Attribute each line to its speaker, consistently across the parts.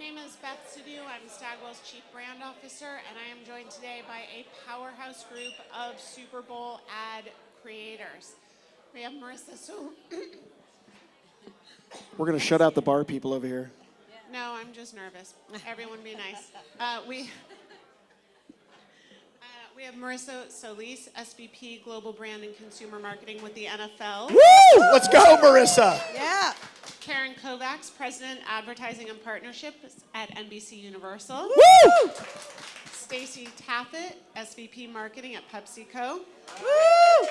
Speaker 1: name is Beth Sidhu. I'm Stagwell's Chief Brand Officer, and I am joined today by a powerhouse group of Super Bowl ad creators. We have Marissa.
Speaker 2: We're going to shut out the bar people over here.
Speaker 1: No, I'm just nervous. Everyone be nice. We have Marissa Solis, SVP Global Brand and Consumer Marketing with the NFL.
Speaker 2: Woo! Let's go, Marissa.
Speaker 3: Yeah.
Speaker 1: Karen Kovacs, President, Advertising and Partnerships at NBCUniversal.
Speaker 2: Woo!
Speaker 1: Stacy Taffet, SVP Marketing at PepsiCo.
Speaker 3: Woo!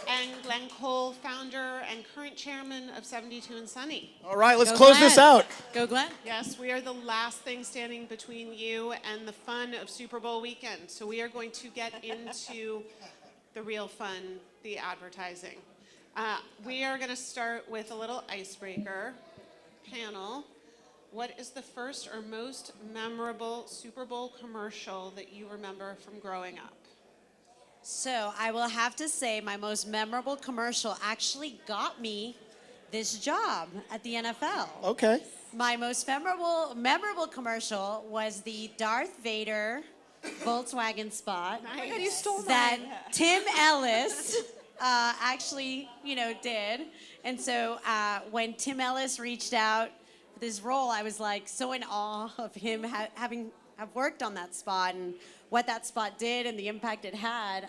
Speaker 1: And Glenn Cole, founder and current chairman of 72 and Sunny.
Speaker 2: All right, let's
Speaker 3: Go
Speaker 2: close
Speaker 3: Glenn.
Speaker 2: this out.
Speaker 3: Go Glenn.
Speaker 1: Yes, we are the last thing standing between you and the fun of Super Bowl weekend. So we are going to get into the real fun, the advertising. We are going to start with a little icebreaker panel. What is the first or most memorable Super Bowl commercial that you remember from growing up?
Speaker 3: So I will have to say my most memorable commercial actually got me this job at the NFL.
Speaker 2: Okay.
Speaker 3: My most memorable commercial was the Darth Vader Volkswagen spot
Speaker 1: Oh my God, you stole
Speaker 3: that Tim Ellis actually, did. And so when Tim Ellis reached out for this role, I was like so in awe of him having worked on that spot and what that spot did and the impact it had.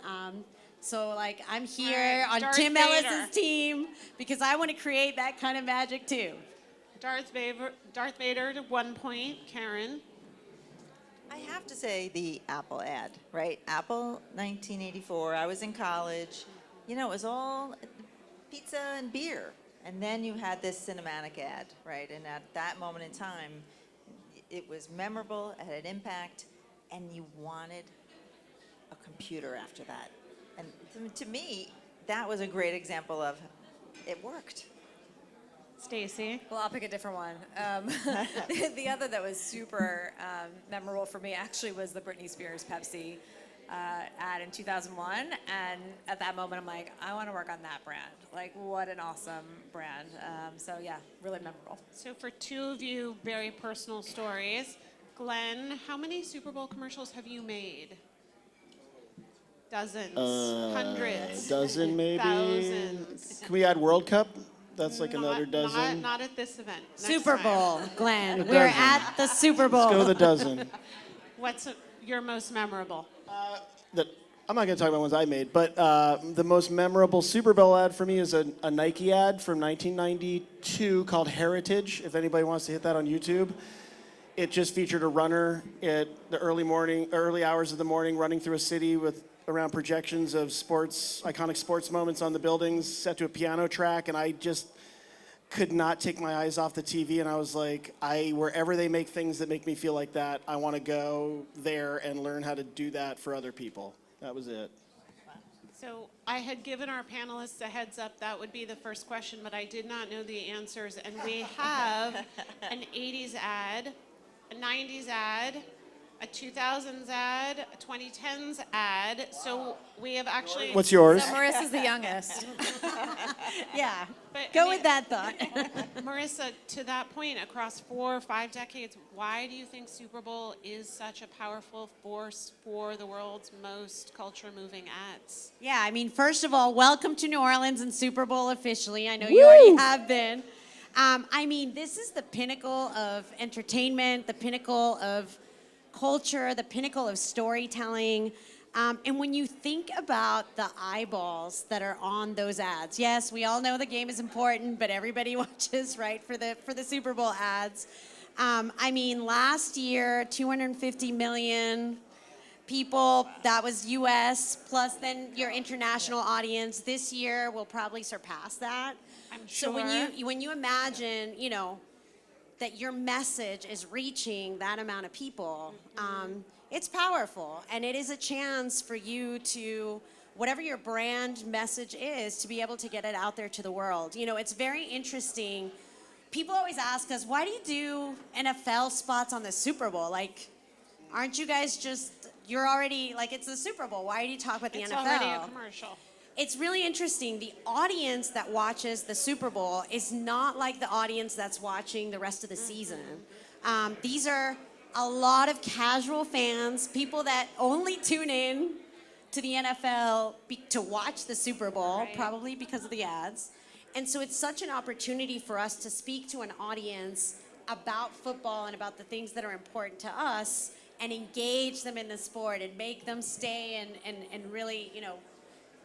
Speaker 3: So like I'm here on
Speaker 1: Darth
Speaker 3: Tim
Speaker 1: Vader.
Speaker 3: Ellis's team because I want to create that kind of magic too.
Speaker 1: Darth Vader to 1 point. Karen?
Speaker 4: I have to say the Apple ad, right? Apple 1984. I was in college. It was all pizza and beer. And then you had this cinematic ad, right? And at that moment in time, it was memorable, it had an impact, and you wanted a computer after that. And to me, that was a great example of it worked.
Speaker 1: Stacy?
Speaker 5: Well, I'll pick a different one. The other that was super memorable for me actually was the Britney Spears Pepsi ad in 2001. And at that moment, I'm like, I want to work on that brand. Like, what an awesome brand. So yeah, really memorable.
Speaker 1: So for two of you, very personal stories. Glenn, how many Super Bowl commercials have you made? Dozens, hundreds,
Speaker 2: Dozen, maybe.
Speaker 1: thousands.
Speaker 2: Can we add World Cup? That's like another
Speaker 1: Not-
Speaker 2: dozen.
Speaker 1: Not at this event. Next
Speaker 3: Super
Speaker 1: time.
Speaker 3: Bowl, Glenn.
Speaker 2: A
Speaker 3: We're
Speaker 2: dozen.
Speaker 3: at the Super Bowl.
Speaker 2: Let's go with a dozen.
Speaker 1: What's your most memorable?
Speaker 2: I'm not going to talk about ones I made, but the most memorable Super Bowl ad for me is a Nike ad from 1992 called Heritage, if anybody wants to hit that on YouTube. It just featured a runner at the early hours of the morning running through a city with around projections of iconic sports moments on the buildings set to a piano track, and I just could not take my eyes off the TV, and I was like, wherever they make things that make me feel like that, I want to go there and learn how to do that for other people. That was it.
Speaker 1: So I had given our panelists a heads up that would be the first question, but I did not know the answers. And we have an 80s ad, a 90s ad, a 2000s ad, a 2010s ad. So we have actually...
Speaker 2: What's yours?
Speaker 5: So Marissa's the youngest.
Speaker 3: Yeah.
Speaker 1: But,
Speaker 3: Go
Speaker 1: I mean,
Speaker 3: with that thought.
Speaker 1: Marissa, to that point, across 4 or 5 decades, why do you think Super Bowl is such a powerful force for the world's most culture-moving ads?
Speaker 3: Yeah, I mean, first of all, welcome to New Orleans and Super Bowl officially. I know you already have been. I mean, this is the pinnacle of entertainment, the pinnacle of culture, the pinnacle of storytelling. And when you think about the eyeballs that are on those ads, yes, we all know the game is important, but everybody watches, right, for the Super Bowl ads. I mean, last year, 250 million people, that was US, plus then your international audience. This year will probably surpass that.
Speaker 1: I'm
Speaker 3: So
Speaker 1: sure.
Speaker 3: when you imagine, that your message is reaching that amount of people, it's powerful. And it is a chance for you to, whatever your brand message is, to be able to get it out there to the world. It's very interesting. People always ask us, why do you do NFL spots on the Super Bowl? Like, aren't you guys you're already, like, it's the Super Bowl. Why do you talk about the
Speaker 1: It's
Speaker 3: NFL?
Speaker 1: already a commercial.
Speaker 3: It's really interesting. The audience that watches the Super Bowl is not like the audience that's watching the rest of the season. These are a lot of casual fans, people that only tune in to the NFL to watch the Super Bowl,
Speaker 1: Right.
Speaker 3: probably because of the ads. And so it's such an opportunity for us to speak to an audience about football and about the things that are important to us and engage them in the sport and make them stay and really,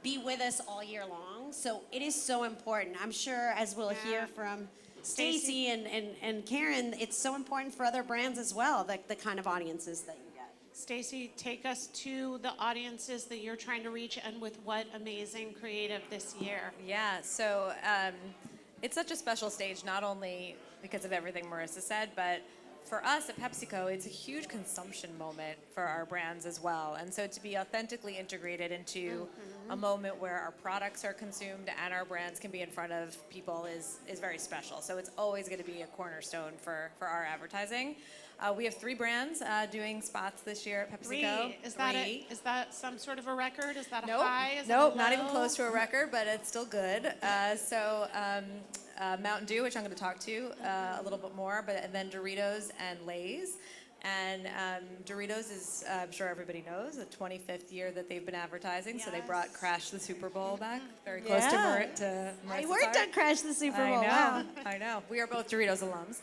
Speaker 3: be with us all year long. So it is so important. I'm sure, as we'll hear from Stacy and Karen, it's so important for other brands as well, the kind of audiences that you get.
Speaker 1: Stacy, take us to the audiences that you're trying to reach and with what amazing creative this year.
Speaker 5: Yeah, so it's such a special stage, not only because of everything Marissa said, but for us at PepsiCo, it's a huge consumption moment for our brands as well. And so to be authentically integrated into a moment where our products are consumed and our brands can be in front of people is very special. So it's always going to be a cornerstone for our advertising. We have 3 brands doing spots this year at PepsiCo.
Speaker 1: Is that some sort of a record? Is that a
Speaker 5: Nope.
Speaker 1: high? Is
Speaker 5: Nope,
Speaker 1: it a
Speaker 5: not even
Speaker 1: low?
Speaker 5: close to a record, but it's still good. Mountain Dew, which I'm going to talk to a little bit more, and then Doritos and Lay's. And Doritos is, I'm sure everybody knows, the 25th year that they've been advertising. So they brought Crash the Super Bowl back, very close to Marissa's
Speaker 3: I worked
Speaker 5: heart.
Speaker 3: on Crash the Super Bowl.
Speaker 5: I know,
Speaker 3: Wow.
Speaker 5: I know. We are both Doritos alums.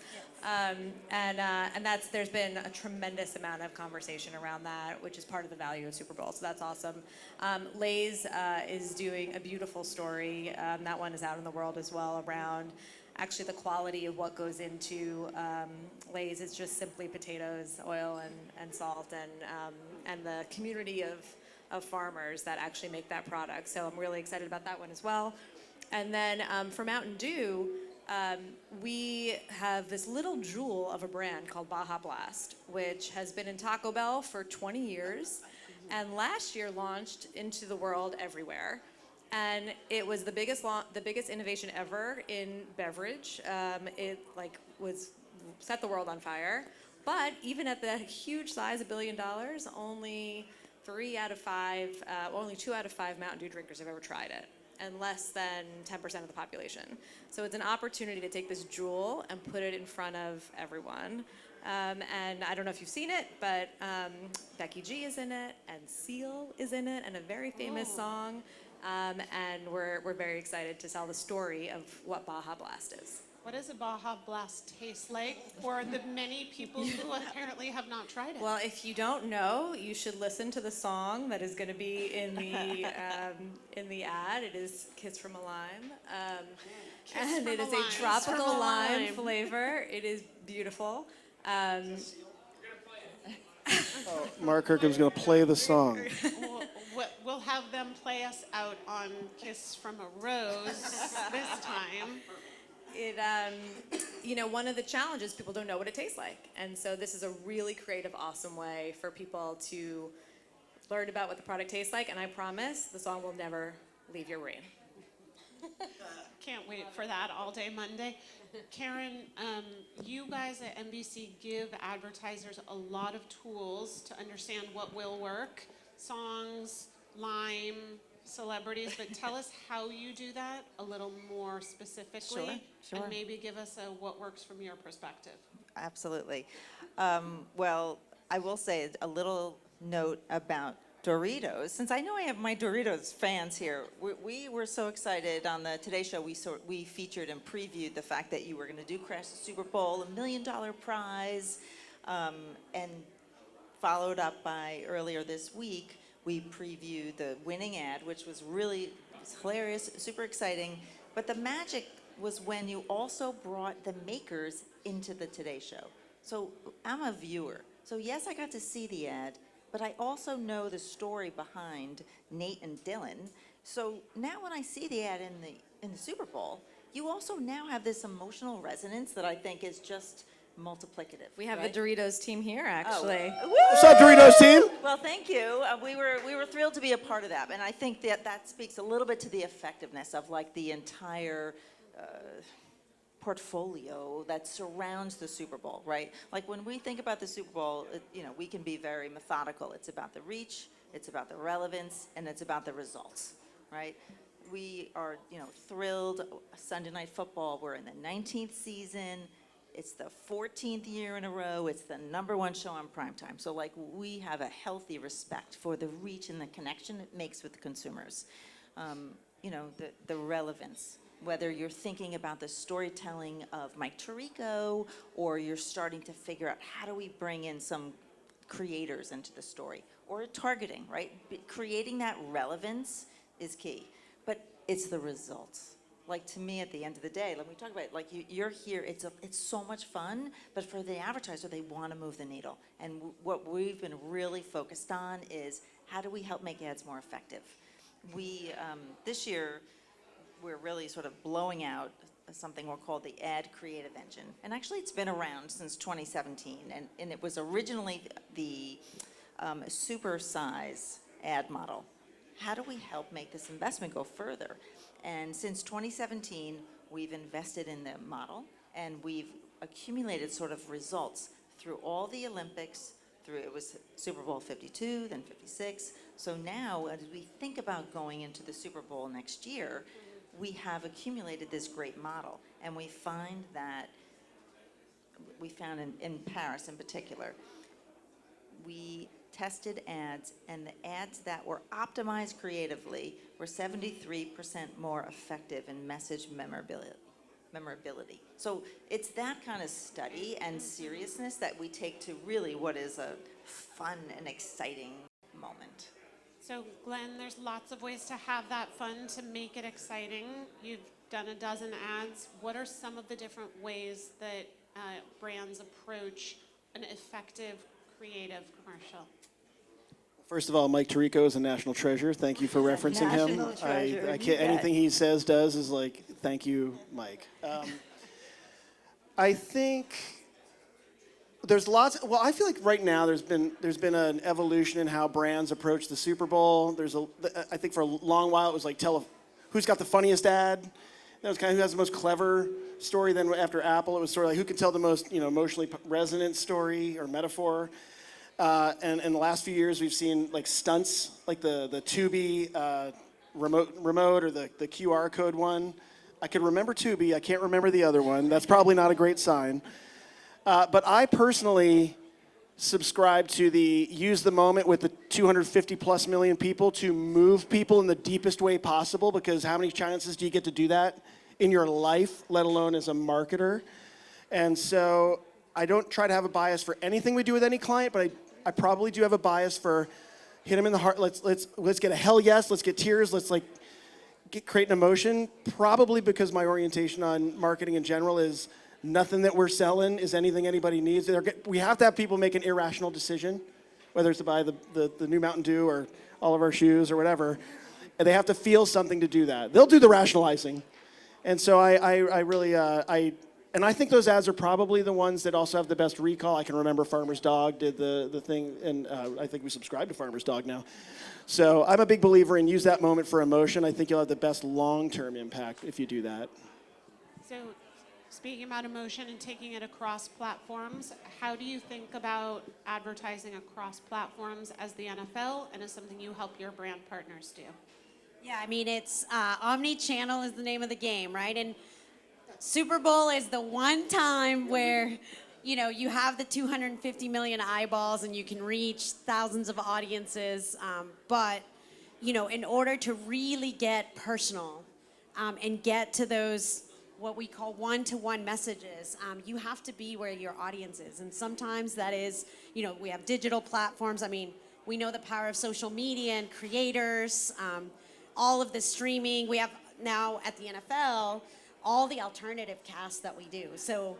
Speaker 5: There's been a tremendous amount of conversation around that, which is part of the value of Super Bowl. So that's awesome. Lay's is doing a beautiful story. That one is out in the world as well around actually the quality of what goes into Lay's. Is just simply potatoes, oil, and salt, and the community of farmers that actually make that product. So I'm really excited about that one as well. And then for Mountain Dew, we have this little jewel of a brand called Baja Blast, which has been in Taco Bell for 20 years, and last year launched into the world everywhere. And it was the biggest innovation ever in beverage. It set the world on fire. But even at the huge size, $1 billion, only 2 out of 5 Mountain Dew drinkers have ever tried it, and less than 10% of the population. So it's an opportunity to take this jewel and put it in front of everyone. And I don't know if you've seen it, but Becky G is in it, and Seal is in it, and a very famous song. And we're very excited to tell the story of what Baja Blast is.
Speaker 1: What does a Baja Blast taste like for the many people who apparently have not tried it?
Speaker 5: Well, if you don't know, you should listen to the song that is going to be in the ad. It is "Kiss from a Lime," and it is a tropical lime flavor. It is beautiful.
Speaker 2: Mark Kirkham's going to play the song.
Speaker 1: We'll have them play us out on "Kiss from a Rose" this time.
Speaker 5: One of the challenges, people don't know what it tastes like. And so this is a really creative, awesome way for people to learn about what the product tastes like. And I promise the song will never leave your brain.
Speaker 1: Can't wait for that all day Monday. Karen, you guys at NBC give advertisers a lot of tools to understand what will work. Songs, lime, celebrities, but tell us how you do that a little more specifically.
Speaker 4: Sure.
Speaker 1: And maybe give us what works from your perspective.
Speaker 4: Absolutely. Well, I will say a little note about Doritos. Since I know I have my Doritos fans here, we were so excited on the Today Show. We featured and previewed the fact that you were going to do Crash the Super Bowl, $1 million prize, and followed up by earlier this week, we previewed the winning ad, which was really hilarious, super exciting. But the magic was when you also brought the makers into the Today Show. So I'm a viewer. So yes, I got to see the ad, but I also know the story behind Nate and Dylan. So now when I see the ad in the Super Bowl, you also now have this emotional resonance that I think is just multiplicative.
Speaker 5: We have
Speaker 4: right?
Speaker 5: the Doritos team here, actually.
Speaker 2: What's up, Doritos team?
Speaker 4: Well, thank you. We were thrilled to be a part of that, and I think that speaks a little bit to the effectiveness of like the entire portfolio that surrounds the Super Bowl, right? Like when we think about the Super Bowl, we can be very methodical. It's about the reach, it's about the relevance, and it's about the results, right? We are, thrilled. Sunday Night Football, we're in the 19th season. It's the 14th year in a row. It's the #1 show on primetime. So like we have a healthy respect for the reach and the connection it makes with consumers. You know, the relevance, whether you're thinking about the storytelling of Mike Tirico or you're starting to figure out how do we bring in some creators into the story, or targeting, right? Creating that relevance is key, but it's the results. Like to me, at the end of the day, like we talk about it, like you're here, it's so much fun, but for the advertiser, they want to move the needle. And what we've been really focused on is how do we help make ads more effective? We, this year, we're really sort of blowing out something we're called the Ad Creative Engine. And actually it's been around since 2017, and it was originally the super size ad model. How do we help make this investment go further? And since 2017, we've invested in the model, and we've accumulated sort of results through all the Olympics, it was Super Bowl 52, then 56. So now, as we think about going into the Super Bowl next year, we have accumulated this great model. And we find that, we found in Paris in particular, we tested ads, and the ads that were optimized creatively were 73% more effective in message memorability. So it's that kind of study and seriousness that we take to really what is a fun and exciting moment.
Speaker 1: So Glenn, there's lots of ways to have that fun, to make it exciting. You've done a dozen ads. What are some of the different ways that brands approach an effective creative commercial?
Speaker 2: First of all, Mike Tirico is a national treasure. Thank you for referencing him.
Speaker 4: National treasure.
Speaker 2: I can't, anything he says, does is like, thank you, Mike. I think there's lots. Well, I feel like right now there's been an evolution in how brands approach the Super Bowl. I think for a long while it was like who's got the funniest ad. That was kind of who has the most clever story. Then after Apple, it was sort of like who can tell the most emotionally resonant story or metaphor. And in the last few years, we've seen like stunts, like the Tubi remote or the QR code one. I can remember Tubi. I can't remember the other one. That's probably not a great sign. But I personally subscribe to the use the moment with the 250 plus million people to move people in the deepest way possible, because how many chances do you get to do that in your life, let alone as a marketer? And so I don't try to have a bias for anything we do with any client, but I probably do have a bias for hit them in the heart. Let's get a hell yes. Let's get tears. Let's create an emotion. Probably because my orientation on marketing in general is nothing that we're selling is anything anybody needs. We have to have people make an irrational decision, whether it's to buy the new Mountain Dew or all of our shoes or whatever. And they have to feel something to do that. They'll do the rationalizing. And so I think those ads are probably the ones that also have the best recall. I can remember Farmer's Dog did the thing, and I think we subscribe to Farmer's Dog now. So I'm a big believer in use that moment for emotion. I think you'll have the best long-term impact if you do that.
Speaker 1: So speaking about emotion and taking it across platforms, how do you think about advertising across platforms as the NFL, and as something you help your brand partners do?
Speaker 3: Yeah, I mean, it's omni-channel is the name of the game, right? And Super Bowl is the one time where, you have the 250 million eyeballs and you can reach thousands of audiences. But, in order to really get personal and get to those, what we call one-to-one messages, you have to be where your audience is. And sometimes that is, we have digital platforms. I mean, we know the power of social media and creators, all of the streaming. We have now at the NFL, all the alternative casts that we do. So,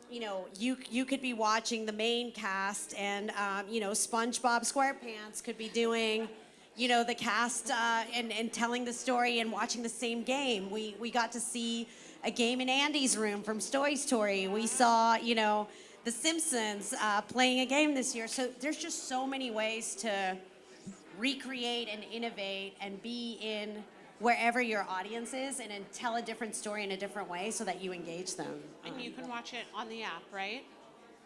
Speaker 3: you could be watching the main cast, and SpongeBob SquarePants could be doing, the cast and telling the story and watching the same game. We got to see a game in Andy's room from Toy Story. We saw, The Simpsons playing a game this year. So there's just so many ways to recreate and innovate and be in wherever your audience is, and then tell a different story in a different way so that you engage them.
Speaker 1: And you can watch it on the app, right?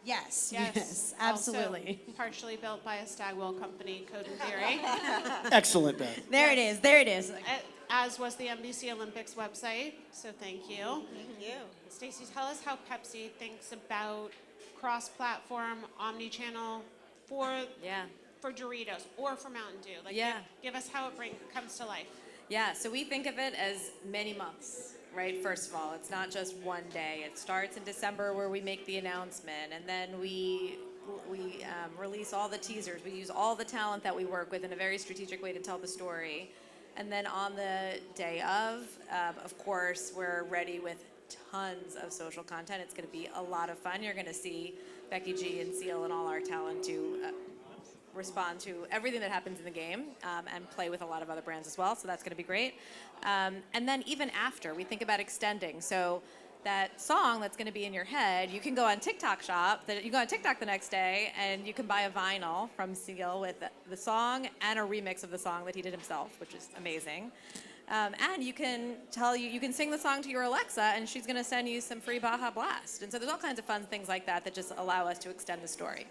Speaker 3: Yes, absolutely.
Speaker 1: Also partially built by a Stagwell company, Code and Theory.
Speaker 2: Excellent, Beth.
Speaker 3: There it is.
Speaker 1: as was the NBC Olympics website, so thank you.
Speaker 4: Thank you.
Speaker 1: Stacy, tell us how Pepsi thinks about cross-platform, omni-channel for
Speaker 5: Yeah.
Speaker 1: for Doritos or for Mountain Dew. Like,
Speaker 5: Yeah.
Speaker 1: give us how it comes to life.
Speaker 5: Yeah, so we think of it as many months, right? First of all, it's not just one day. It starts in December where we make the announcement, and then we release all the teasers. We use all the talent that we work with in a very strategic way to tell the story. And then on the day of course, we're ready with tons of social content. It's going to be a lot of fun. You're going to see Becky G and Seal and all our talent to respond to everything that happens in the game and play with a lot of other brands as well. So that's going to be great. And then even after, we think about extending. So that song that's going to be in your head, you can go on TikTok shop. You go on TikTok the next day, and you can buy a vinyl from Seal with the song and a remix of the song that he did himself, which is amazing. And you can sing the song to your Alexa, and she's going to send you some free Baja Blast. And so there's all kinds of fun things like that that just allow us to extend the story.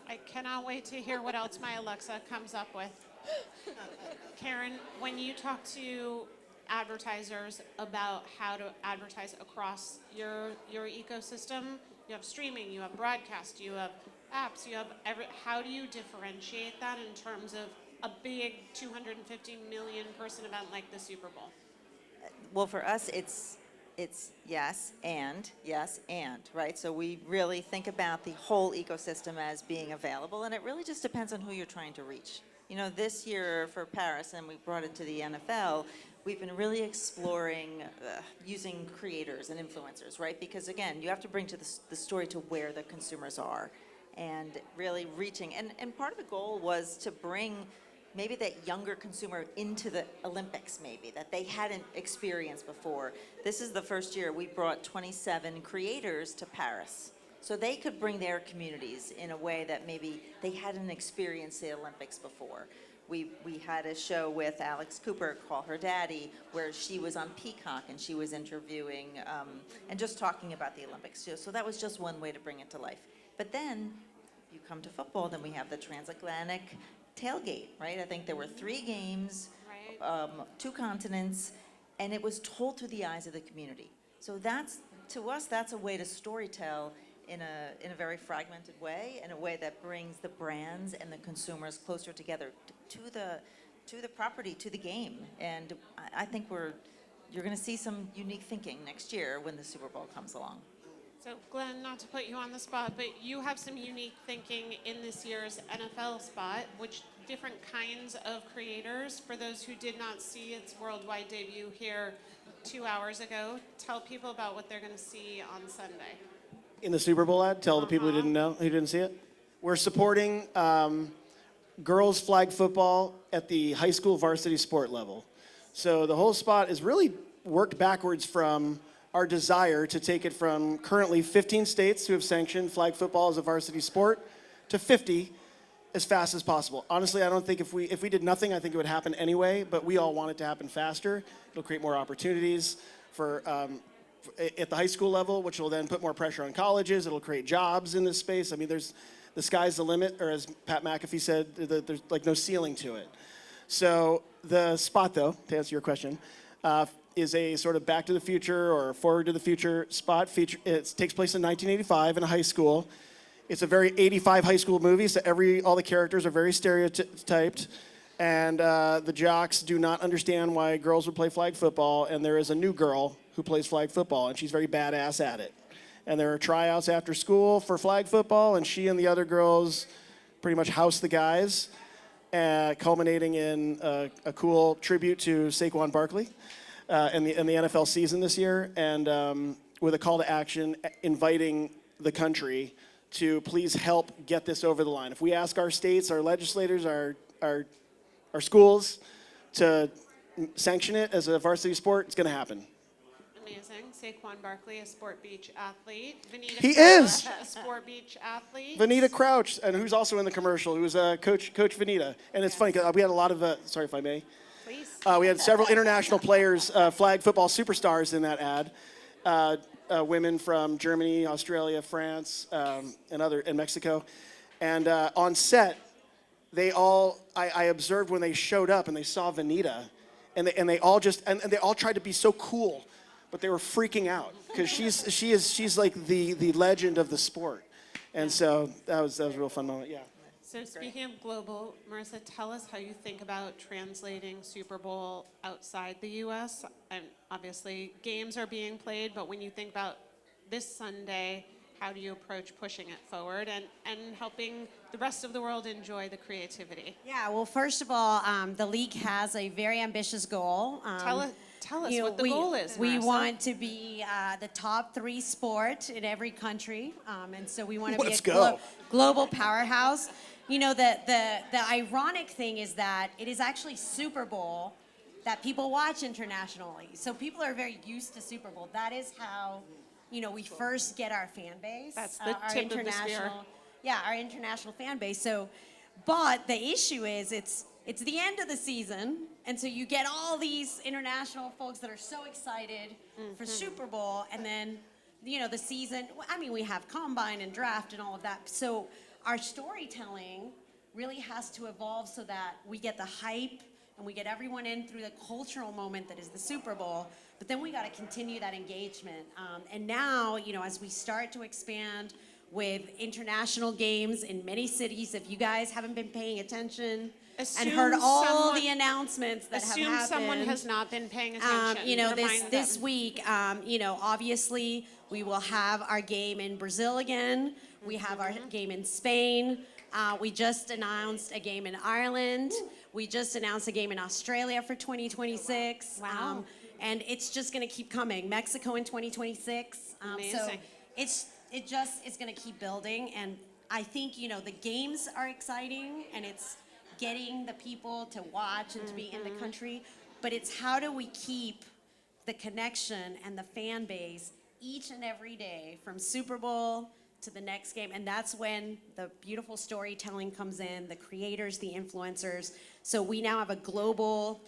Speaker 1: I cannot wait to hear what else my Alexa comes up with. Karen, when you talk to advertisers about how to advertise across your ecosystem, you have streaming, you have broadcast, you have apps, you have how do you differentiate that in terms of a big 250 million person event like the Super Bowl?
Speaker 4: Well, for us, it's yes and, right? So we really think about the whole ecosystem as being available, and it really just depends on who you're trying to reach. You know, this year for Paris, and we brought it to the NFL, we've been really exploring using creators and influencers, right? Because again, you have to bring to the story to where the consumers are and really reaching. And part of the goal was to bring maybe that younger consumer into the Olympics, maybe, that they hadn't experienced before. This is the first year we brought 27 creators to Paris, so they could bring their communities in a way that maybe they hadn't experienced the Olympics before. We had a show with Alex Cooper, Call Her Daddy, where she was on Peacock and she was interviewing and just talking about the Olympics. So that was just one way to bring it to life. But then you come to football, then we have the transatlantic tailgate, right? I think there were 3 games,
Speaker 1: Right.
Speaker 4: 2 continents, and it was told through the eyes of the community. So that's, to us, that's a way to storytell in a very fragmented way, in a way that brings the brands and the consumers closer together to the property, to the game. And I think you're going to see some unique thinking next year when the Super Bowl comes along.
Speaker 1: So Glenn, not to put you on the spot, but you have some unique thinking in this year's NFL spot, which different kinds of creators, for those who did not see its worldwide debut here 2 hours ago, tell people about what they're going to see on Sunday.
Speaker 2: In the Super Bowl ad, tell the people who didn't know, who didn't see it. We're supporting girls flag football at the high school varsity sport level. So the whole spot is really worked backwards from our desire to take it from currently 15 states who have sanctioned flag football as a varsity sport to 50 as fast as possible. Honestly, I don't think if we did nothing, I think it would happen anyway, but we all want it to happen faster. It'll create more opportunities for at the high school level, which will then put more pressure on colleges. It'll create jobs in this space. I mean, the sky's the limit, or as Pat McAfee said, there's like no ceiling to it. So the spot, though, to answer your question, is a sort of back to the future or forward to the future spot. It takes place in 1985 in a high school. It's a very 85 high school movie, so all the characters are very stereotyped, and the jocks do not understand why girls would play flag football, and there is a new girl who plays flag football, and she's very badass at it. And there are tryouts after school for flag football, and she and the other girls pretty much house the guys, culminating in a cool tribute to Saquon Barkley in the NFL season this year, and with a call to action inviting the country to please help get this over the line. If we ask our states, our legislators, our schools to sanction it as a varsity sport, it's going to happen.
Speaker 1: Amazing. Saquon Barkley, a Sport Beach athlete. Vanita
Speaker 2: He
Speaker 1: Crouch,
Speaker 2: is!
Speaker 1: a Sport Beach athlete.
Speaker 2: Vanita Crouch, and who's also in the commercial, who's Coach Vanita. And it's funny, because we had a lot of, sorry if I may,
Speaker 1: Please.
Speaker 2: we had several international players, flag football superstars in that ad. Women from Germany, Australia, France, and Mexico. And on set, I observed when they showed up and they saw Vanita, and they all just and they all tried to be so cool, but they were freaking out because she's like the legend of the sport, and so that was a real fun moment. Yeah.
Speaker 1: So speaking of global, Marissa, tell us how you think about translating Super Bowl outside the U.S. And obviously, games are being played, but when you think about this Sunday, how do you approach pushing it forward and helping the rest of the world enjoy the creativity?
Speaker 3: Yeah, well, first of all, the league has a very ambitious goal.
Speaker 1: Tell us what the goal is,
Speaker 3: We
Speaker 1: Marissa.
Speaker 3: want to be the top 3 sport in every country, and so we want to be
Speaker 2: Let's
Speaker 3: a
Speaker 2: go.
Speaker 3: global powerhouse. You know, the ironic thing is that it is actually Super Bowl that people watch internationally. So people are very used to Super Bowl. That is how, you know, we first get our fan base.
Speaker 1: That's the
Speaker 3: our
Speaker 1: tip of the spear.
Speaker 3: Yeah, our international fan base. So, but the issue is it's the end of the season, and so you get all these international folks that are so excited for Super Bowl, and then, you know, the season, I mean, we have combine and draft and all of that. So our storytelling really has to evolve so that we get the hype and we get everyone in through the cultural moment that is the Super Bowl, but then we got to continue that engagement. And now, you know, as we start to expand with international games in many cities, if you guys haven't been paying attention and heard all the announcements that have happened.
Speaker 1: Assume someone has not been paying attention.
Speaker 3: You know,
Speaker 1: Remind
Speaker 3: this
Speaker 1: them.
Speaker 3: week, you know, obviously we will have our game in Brazil again. We have our game in Spain. We just announced a game in Ireland. We just announced a game in Australia for 2026.
Speaker 1: Wow.
Speaker 3: And it's just going to keep coming. Mexico in 2026. So
Speaker 1: Amazing.
Speaker 3: it just is going to keep building. And I think, you know, the games are exciting, and it's getting the people to watch and to be in the country. But it's how do we keep the connection and the fan base each and every day from Super Bowl to the next game. And that's when the beautiful storytelling comes in, the creators, the influencers. So we now have a global,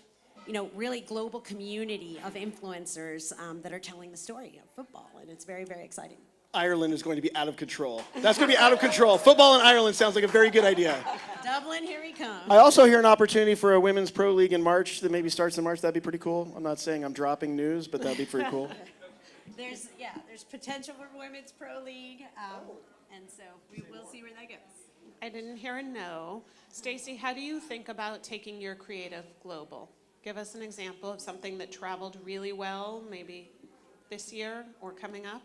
Speaker 3: you know, really global community of influencers that are telling the story of football. And it's very, very exciting.
Speaker 2: Ireland is going to be out of control. That's going to be out of control. Football in Ireland sounds like a very good idea.
Speaker 3: Dublin, here we come.
Speaker 2: I also hear an opportunity for a women's pro league in March that maybe starts in March. That'd be pretty cool. I'm not saying I'm dropping news, but that'd be pretty cool.
Speaker 3: There's potential for Women's Pro League, and so we will see where that goes.
Speaker 1: I didn't hear a no. Stacy, how do you think about taking your creative global? Give us an example of something that traveled really well, maybe this year or coming up.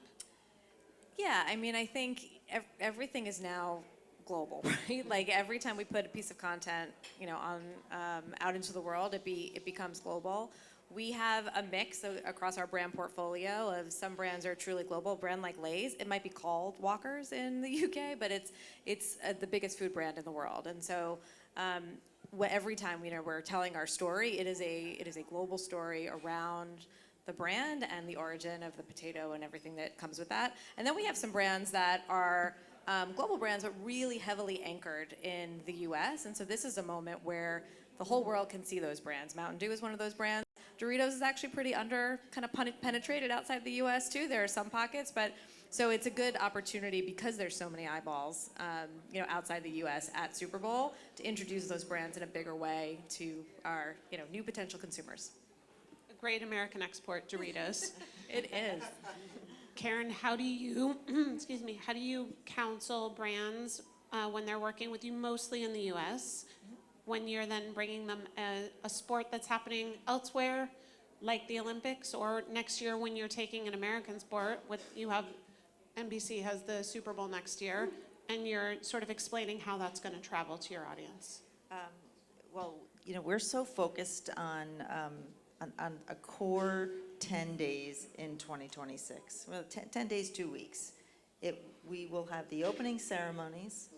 Speaker 5: Yeah, I mean, I think everything is now global, right? Like every time we put a piece of content, you know, on out into the world, it becomes global. We have a mix across our brand portfolio of some brands are truly global. A brand like Lay's, it might be called Walkers in the UK, but it's the biggest food brand in the world. And so every time we're telling our story, it is a global story around the brand and the origin of the potato and everything that comes with that. And then we have some brands that are global brands, but really heavily anchored in the US. And so this is a moment where the whole world can see those brands. Mountain Dew is one of those brands. Doritos is actually pretty penetrated outside the US too. There are some pockets, but so it's a good opportunity because there's so many eyeballs, outside the US at Super Bowl to introduce those brands in a bigger way to our, new potential consumers.
Speaker 1: A great American export, Doritos.
Speaker 5: It is.
Speaker 1: Karen, how do you, how do you counsel brands when they're working with you mostly in the US, when you're then bringing them a sport that's happening elsewhere, like the Olympics, or next year when you're taking an American sport, NBC has the Super Bowl next year, and you're sort of explaining how that's going to travel to your audience?
Speaker 4: We're so focused on a core 10 days in 2026. Well, 10 days, 2 weeks. We will have the opening ceremonies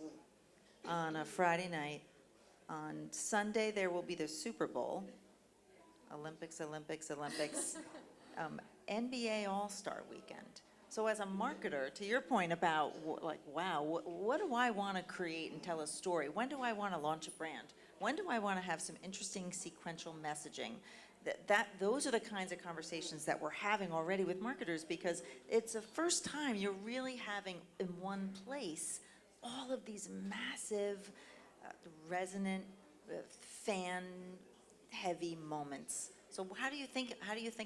Speaker 4: on a Friday night. On Sunday, there will be the Super Bowl, Olympics, NBA All-Star Weekend. So as a marketer, to your point about what do I want to create and tell a story? When do I want to launch a brand? When do I want to have some interesting sequential messaging? Those are the kinds of conversations that we're having already with marketers, because it's the first time you're really having in one place all of these massive resonant, fan-heavy moments. So how do you think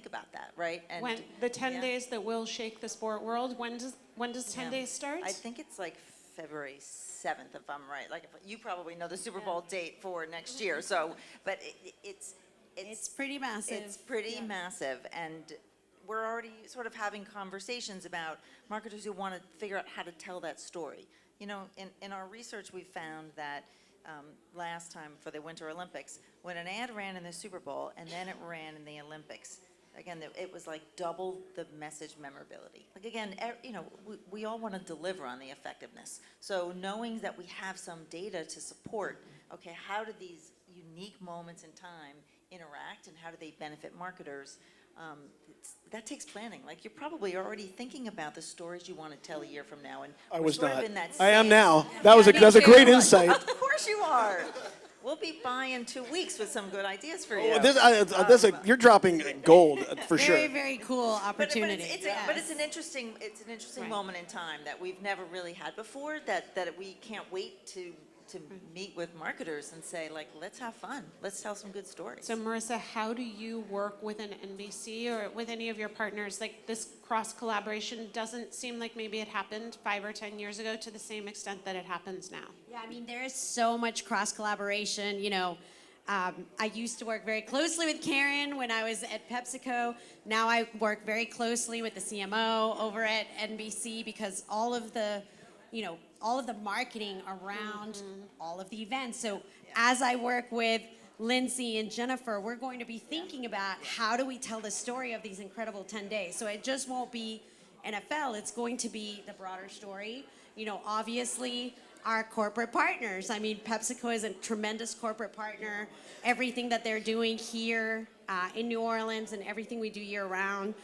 Speaker 4: about that, right? And
Speaker 1: When the 10
Speaker 4: yeah.
Speaker 1: days that will shake the sport world, when does 10
Speaker 4: Yeah.
Speaker 1: days start?
Speaker 4: I think it's like February 7th, if I'm right. Like, you probably know the Super Bowl date for next year, so, but
Speaker 3: It's pretty massive.
Speaker 4: It's pretty massive, and we're already sort of having conversations about marketers who want to figure out how to tell that story. You know, in our research, we found that last time for the Winter Olympics, when an ad ran in the Super Bowl and then it ran in the Olympics, again, it was like double the message memorability. Like, again, you know, we all want to deliver on the effectiveness. So knowing that we have some data to support, okay, how do these unique moments in time interact and how do they benefit marketers? That takes planning. Like, you're probably already thinking about the stories you want to tell a year from now, and
Speaker 2: I
Speaker 4: we're
Speaker 2: was
Speaker 4: sort
Speaker 2: not.
Speaker 4: of in that
Speaker 2: I am
Speaker 4: same-
Speaker 2: now. That's a great insight.
Speaker 4: Of course you are. We'll be buying 2 weeks with some good ideas for you.
Speaker 2: You're dropping gold for sure.
Speaker 3: Very, very cool opportunity.
Speaker 4: But it's an interesting
Speaker 3: Right.
Speaker 4: moment in time that we've never really had before. That we can't wait to meet with marketers and say, like, let's have fun. Let's tell some good stories.
Speaker 1: So Marissa, how do you work with an NBC or with any of your partners? Like, this cross collaboration doesn't seem like maybe it happened 5 or 10 years ago to the same extent that it happens now.
Speaker 3: Yeah, I mean, there is so much cross collaboration. You know, I used to work very closely with Karen when I was at PepsiCo. Now I work very closely with the CMO over at NBC because all of the marketing around all of the events. So as I work with Lindsay and Jennifer, we're going to be thinking about how do we tell the story of these incredible 10 days. So it just won't be NFL, it's going to be the broader story. You know, obviously our corporate partners. I mean, PepsiCo is a tremendous corporate partner. Everything that they're doing here in New Orleans and everything we do year round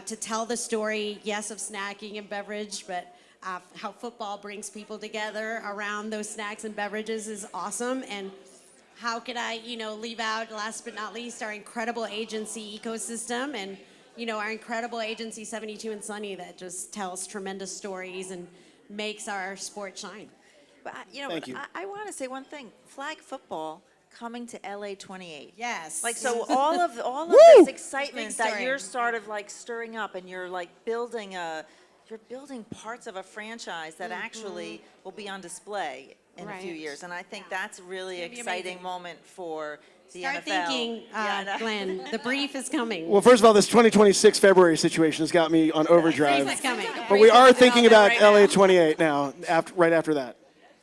Speaker 3: to tell the story, yes, of snacking and beverage, but how football brings people together around those snacks and beverages is awesome. And how could I, leave out, last but not least, our incredible agency ecosystem and, our incredible agency 72 and Sunny that just tells tremendous stories and makes our sport shine.
Speaker 4: But
Speaker 2: Thank you.
Speaker 4: I want to say one thing. Flag football coming to LA 28.
Speaker 3: Yes.
Speaker 4: Like, so all of this excitement
Speaker 3: Big
Speaker 4: that
Speaker 3: story.
Speaker 4: you're sort of like stirring up, and you're like building parts of a franchise that actually will be on display in a few
Speaker 1: Right.
Speaker 4: years. And I think that's a really
Speaker 3: It's gonna be
Speaker 4: exciting
Speaker 3: amazing.
Speaker 4: moment for the
Speaker 3: Start
Speaker 4: NFL.
Speaker 3: thinking,
Speaker 4: Yeah, I know.
Speaker 3: Glenn, the brief is coming.
Speaker 2: Well, first of all, this 2026 February situation has got me on overdrive.
Speaker 3: Brief is coming.
Speaker 2: But we are thinking about LA 28 now, right after that.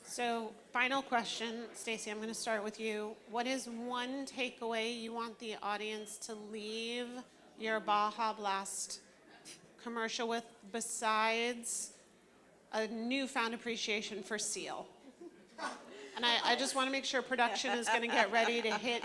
Speaker 1: So, final question, Stacy, I'm going to start with you. What is one takeaway you want the audience to leave your Baja Blast commercial with besides a newfound appreciation for Seal? And I just want to make sure production is going to get ready to hit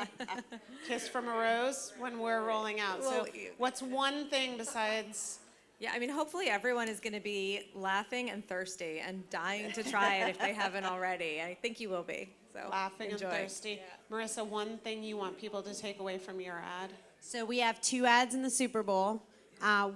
Speaker 1: Kiss from a Rose when we're rolling out. So what's one thing besides...
Speaker 5: Yeah, I mean, hopefully everyone is going to be laughing and thirsty and dying to try it if they haven't already. I think you will be. So
Speaker 1: Laughing
Speaker 5: enjoy.
Speaker 1: and thirsty. Marissa, one thing you want people to take away from your ad?
Speaker 3: So we have 2 ads in the Super Bowl.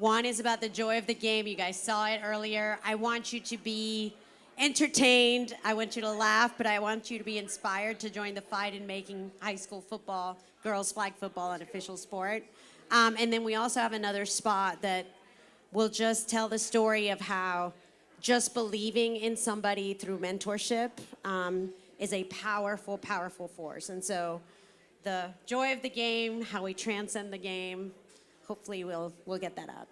Speaker 3: One is about the joy of the game. You guys saw it earlier. I want you to be entertained. I want you to laugh, but I want you to be inspired to join the fight in making high school football, girls flag football, an official sport. And then we also have another spot that will just tell the story of how just believing in somebody through mentorship is a powerful, powerful force. And so the joy of the game, how we transcend the game, hopefully we'll get that out.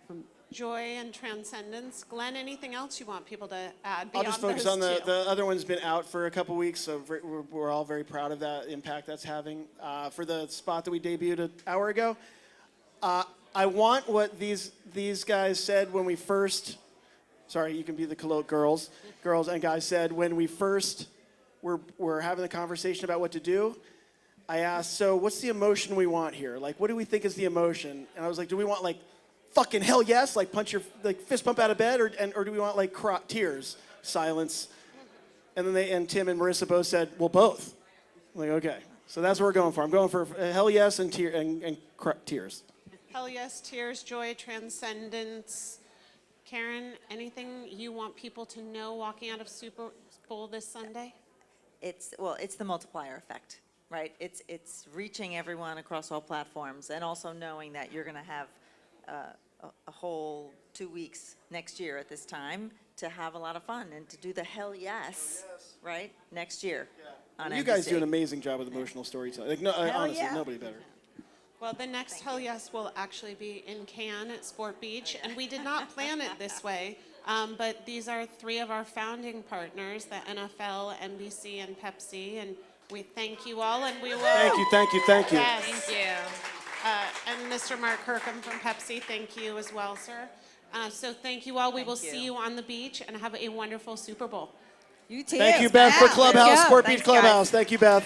Speaker 1: Joy and transcendence. Glenn, anything else you want people to add
Speaker 2: I'll
Speaker 1: beyond
Speaker 2: just focus
Speaker 1: those
Speaker 2: on
Speaker 1: two?
Speaker 2: the other one's been out for a couple weeks, so we're all very proud of that impact that's having. For the spot that we debuted an hour ago, I want what these guys said when we first, sorry, you can be the girls and guys said when we first were having the conversation about what to do. I asked, so what's the emotion we want here? Like, what do we think is the emotion? And I was like, do we want like fucking hell yes, like punch your fist pump out of bed, or do we want like tears, silence? And then Tim and Marissa both said, well, both. I'm like, okay, so that's what we're going for. I'm going for hell yes and tears.
Speaker 1: Hell yes, tears, joy, transcendence. Karen, anything you want people to know walking out of Super Bowl this Sunday?
Speaker 4: It's the multiplier effect, right? It's reaching everyone across all platforms, and also knowing that you're going to have a whole 2 weeks next year at this time to have a lot of fun and to do the hell yes, right? Next year on
Speaker 2: You guys
Speaker 4: NBC.
Speaker 2: do an amazing job with emotional storytelling. Like, no, honestly,
Speaker 4: yeah.
Speaker 2: nobody better.
Speaker 1: Well, the next Hell Yes will actually be in Cannes at Sport Beach, and we did not plan it this way, but these are 3 of our founding partners, the NFL, NBC, and Pepsi, and we thank you all, and we will...
Speaker 2: Thank you, thank you, thank you.
Speaker 1: Yes.
Speaker 5: Thank you.
Speaker 1: And Mr. Mark Kirkham from Pepsi, thank you as well, sir. So thank you all. We will see you on the beach, and have a wonderful Super Bowl.
Speaker 5: You too.
Speaker 2: Thank you, Beth, for
Speaker 5: Yeah,
Speaker 2: Clubhouse,
Speaker 5: let's go.
Speaker 2: Sport
Speaker 4: Thanks,
Speaker 2: Beach Clubhouse.
Speaker 4: guys.
Speaker 2: Thank you, Beth.